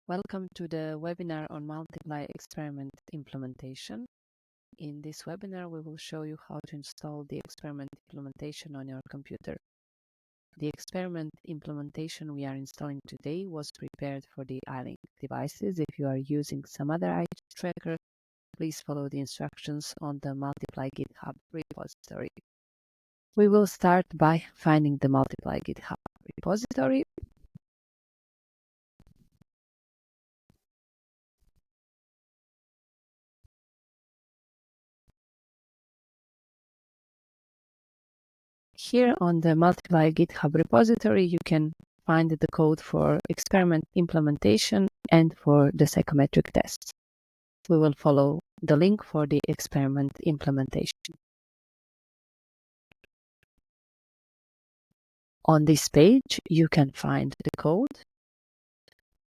Welcome to the webinar on MultiplEYE experiment implementation. In this webinar, we will show you how to install the experiment implementation on your computer. The experiment implementation we are installing today was prepared for the Eyelink devices. If you are using some other eye tracker, please follow the instructions on the MultiplEYE GitHub repository. We will start by finding the MultiplEYE GitHub repository. Here on the MultiplEYE GitHub repository, you can find the code for experiment implementation and for the psychometric tests. We will follow the link for the experiment implementation. On this page, you can find the code,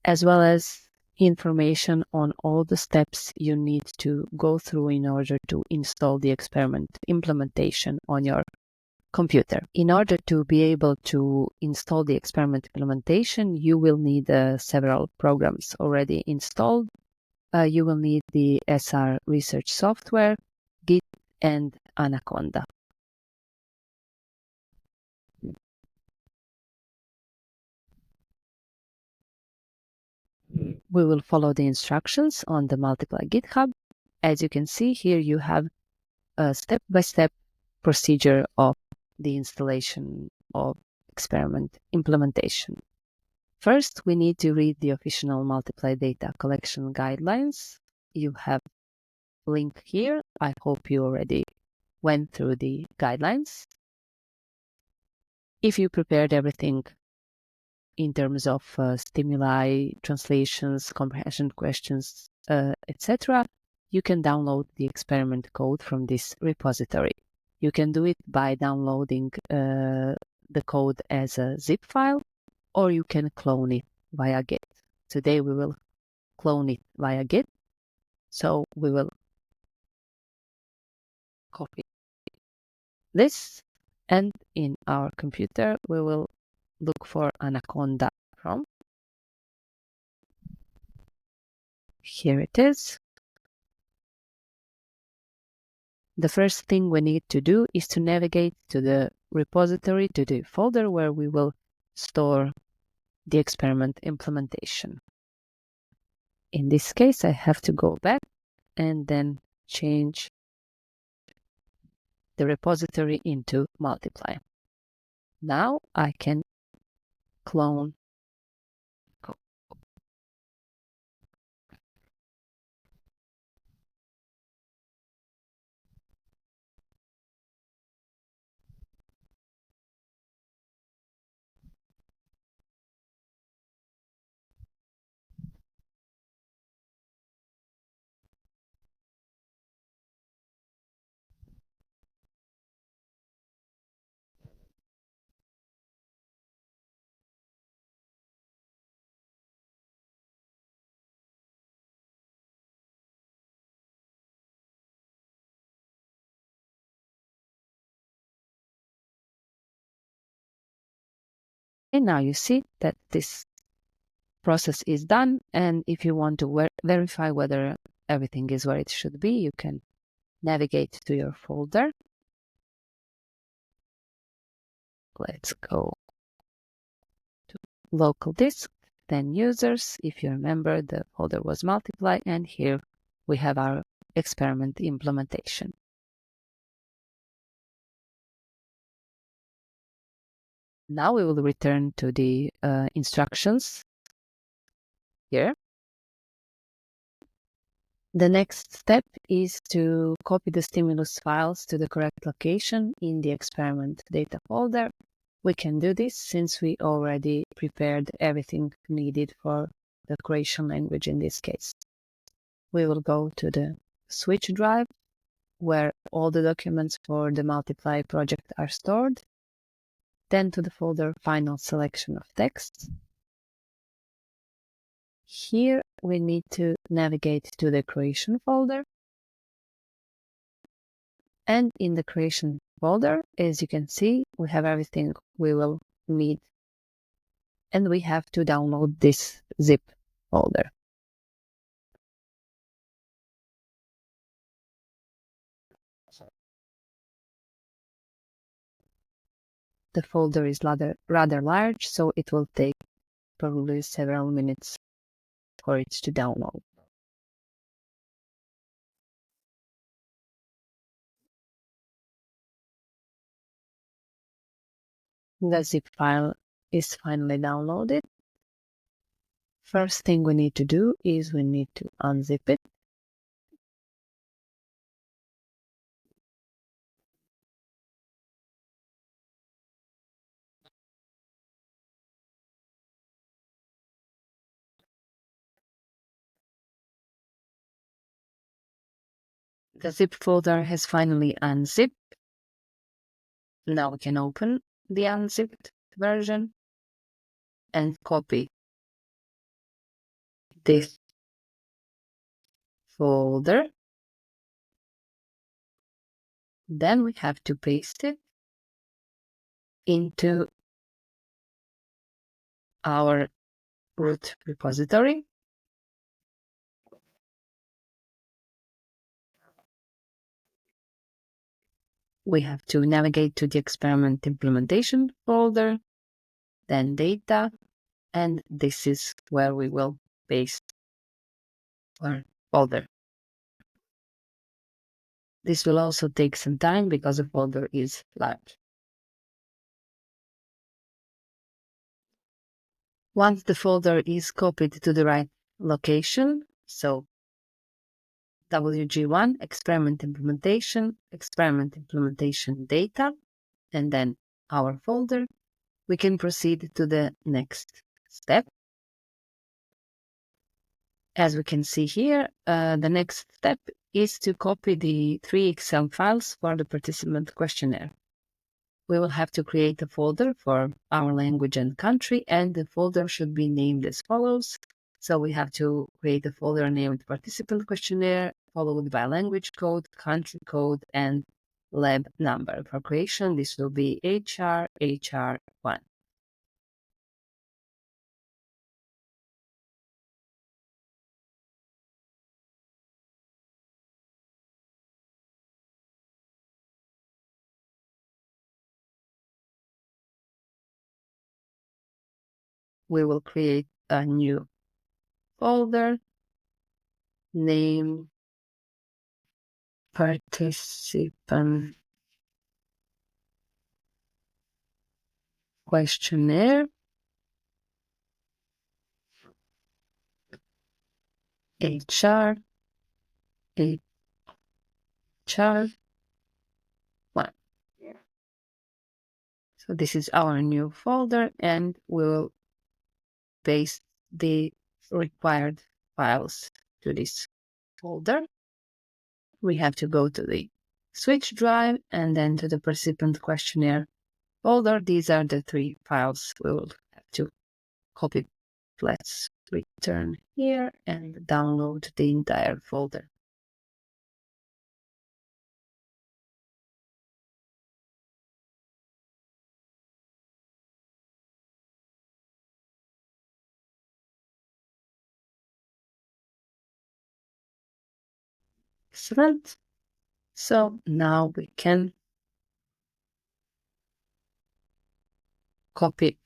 as well as information on all the steps you need to go through in order to install the experiment implementation on your computer. In order to be able to install the experiment implementation, you will need several programs already installed. You will need the SR research software, Git, and Anaconda. We will follow the instructions on the MultiplEYE GitHub. As you can see here, you have a step-by-step procedure of the installation of experiment implementation. First, we need to read the official MultiplEYE data collection guidelines. You have a link here. I hope you already went through the guidelines. If you prepared everything in terms of stimuli, translations, comprehension questions, etc., you can download the experiment code from this repository. You can do it by downloading the code as a zip file, or you can clone it via Git. Today we will clone it via Git. So we will copy this, and in our computer we will look for Anaconda from. Here it is. The first thing we need to do is to navigate to the repository, to the folder where we will store the experiment implementation. In this case, I have to go back and then change the repository into MultiplEYE. Now I can clone code. And now you see that this process is done, and if you want to verify whether everything is where it should be, you can navigate to your folder. Let's go to local disk, then users. If you remember, the folder was MultiplEYE, and here we have our experiment implementation. Now we will return to the instructions here. The next step is to copy the stimulus files to the correct location in the experiment data folder. We can do this since we already prepared everything needed for the Croatian language in this case. We will go to the switch drive where all the documents for the MultiplEYE project are stored, then to the folder final selection of text. Here we need to navigate to the Croatian folder. And in the Croatian folder, as you can see, we have everything we will need. And we have to download this zip folder. The folder is rather large, so it will take probably several minutes for it to download. The zip file is finally downloaded. First thing we need to do is we need to unzip it. The zip folder has finally unzipped. Now we can open the unzipped version and copy this folder. Then we have to paste it into our root repository. We have to navigate to the experiment implementation folder, then data, and this is where we will paste our folder. This will also take some time because the folder is large. Once the folder is copied to the right location, so WG1, experiment implementation data, and then our folder, we can proceed to the next step. As we can see here, the next step is to copy the 3 Excel files for the participant questionnaire. We will have to create a folder for our language and country, and the folder should be named as follows. So we have to create a folder named participant questionnaire, followed by language code, country code, and lab number. For creation, this will be HR1. We will create a new folder, name participant questionnaire, HR1. So this is our new folder, and we will paste the required files to this folder. We have to go to the switch drive and then to the participant questionnaire folder. These are the 3 files we will have to copy. Let's return here and download the entire folder. Excellent. So now we can copy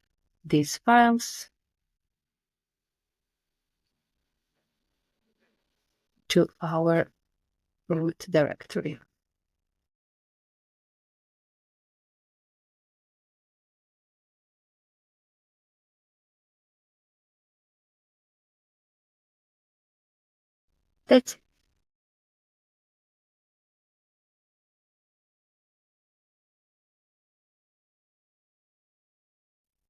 these files to our root directory. That's it.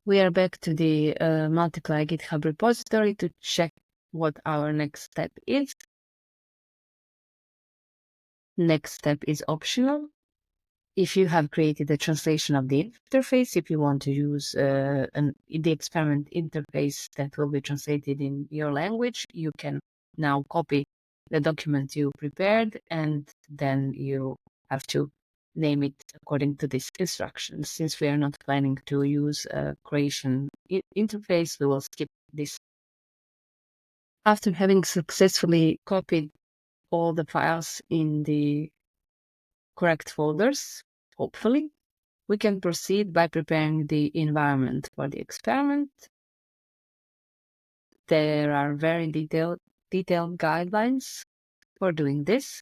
We are back to the MultiplEYE GitHub repository to check what our next step is. Next step is optional. If you have created a translation of the interface, if you want to use the experiment interface that will be translated in your language, you can now copy the document you prepared, and then you have to name it according to these instructions. Since we are not planning to use a Croatian interface, we will skip this After having successfully copied all the files in the correct folders, hopefully, we can proceed by preparing the environment for the experiment. There are very detailed guidelines for doing this.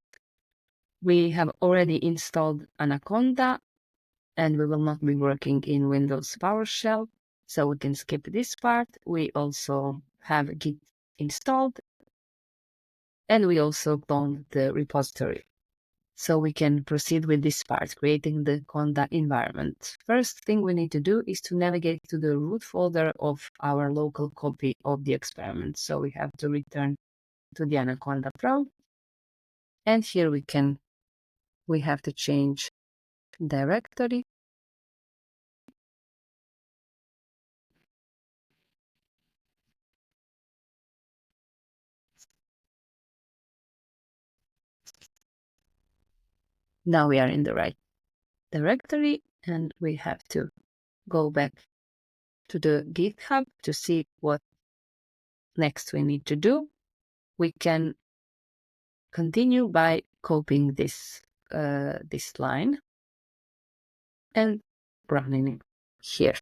We have already installed Anaconda, and we will not be working in Windows PowerShell, so we can skip this part. We also have Git installed, and we also cloned the repository. So we can proceed with this part, creating the Conda environment. First thing we need to do is to navigate to the root folder of our local copy of the experiment. So we have to return to the Anaconda Pro. And here we have to change directory. Now we are in the right directory, and we have to go back to the GitHub to see what next we need to do. We can continue by copying this line and running it here.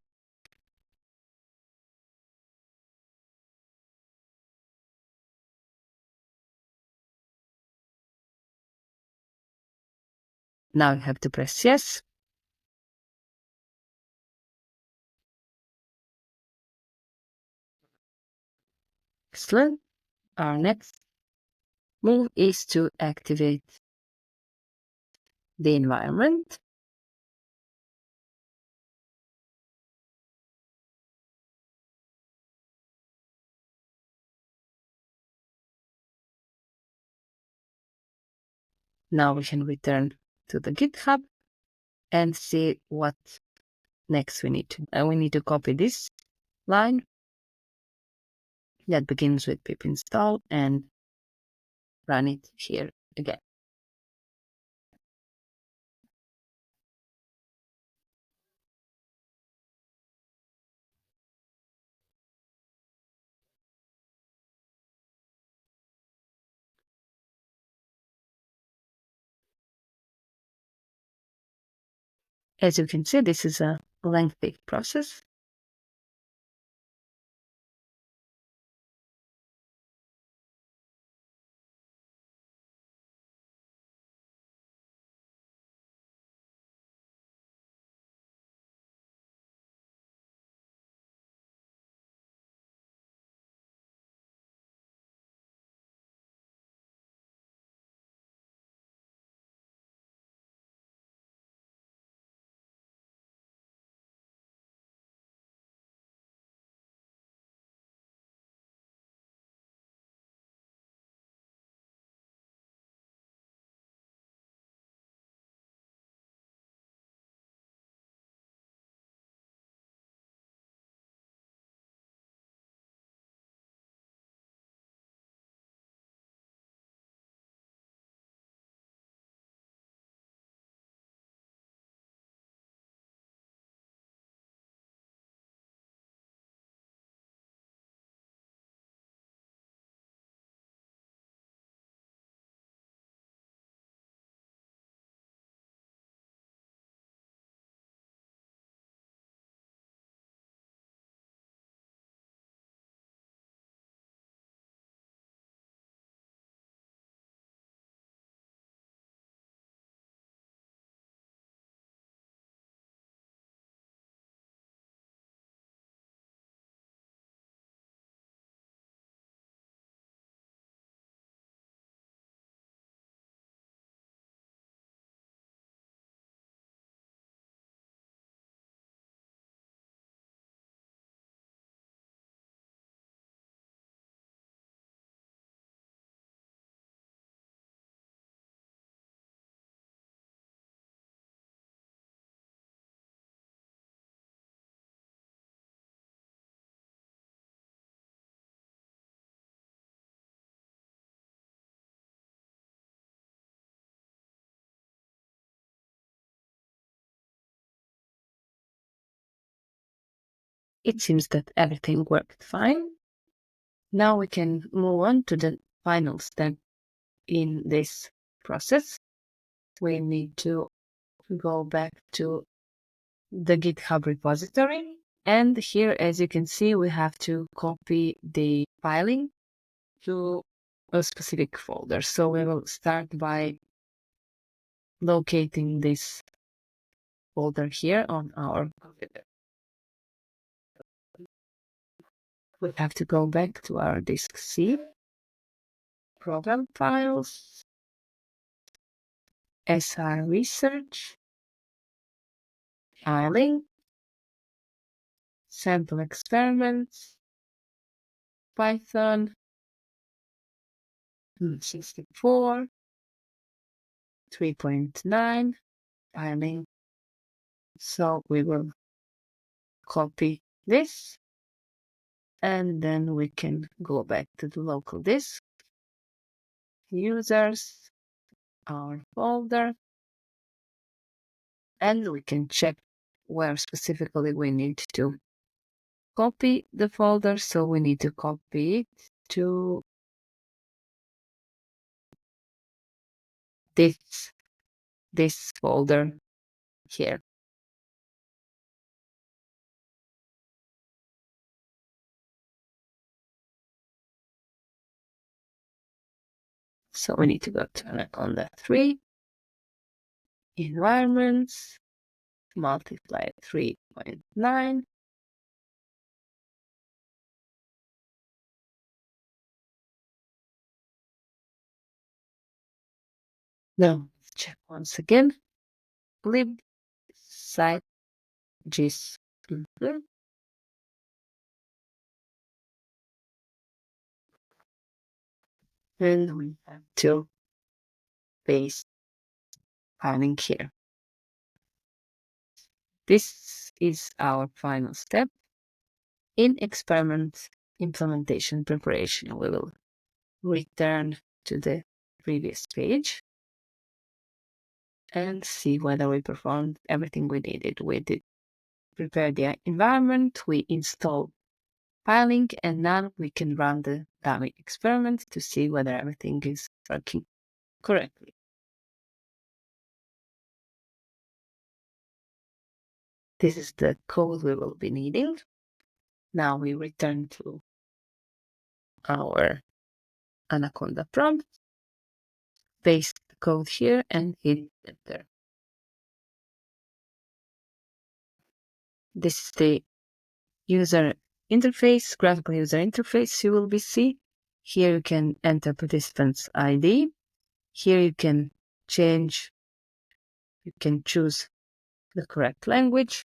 Now you have to press yes. Excellent. Our next move is to activate the environment. Now we can return to the GitHub and see what next we need to. We need to copy this line that begins with pip install and run it here again. As you can see, this is a lengthy process. It seems that everything worked fine. Now we can move on to the final step in this process. We need to go back to the GitHub repository. And here, as you can see, we have to copy the filing to a specific folder. So we will start by locating this folder here on our computer. We have to go back to our disk C, program files, SR research, Eyelink, sample experiments, Python, 64, 3.9, Eyelink. So we will copy this, and then we can go back to the local disk, users, our folder, and we can check where specifically we need to copy the folder. So we need to copy it to this folder here. So we need to go to Anaconda 3, environments, multiply 3.9. Now let's check once again. Lib site gis. And we have to paste filing here. This is our final step in experiment implementation preparation. We will return to the previous page and see whether we performed everything we needed. We did prepare the environment, we installed filing, and now we can run the dummy experiment to see whether everything is working correctly. This is the code we will be needing. Now we return to our Anaconda prompt, paste the code here, and hit enter. This is the user interface, graphical user interface you will be see. Here you can enter participant's ID. Here you can choose the correct language.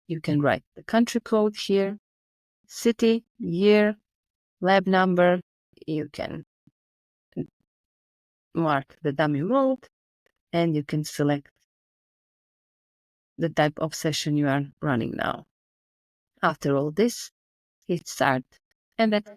You can write the country code here, city, year, lab number. You can mark the dummy mode, and you can select the type of session you are running now. After all this, hit start, and that's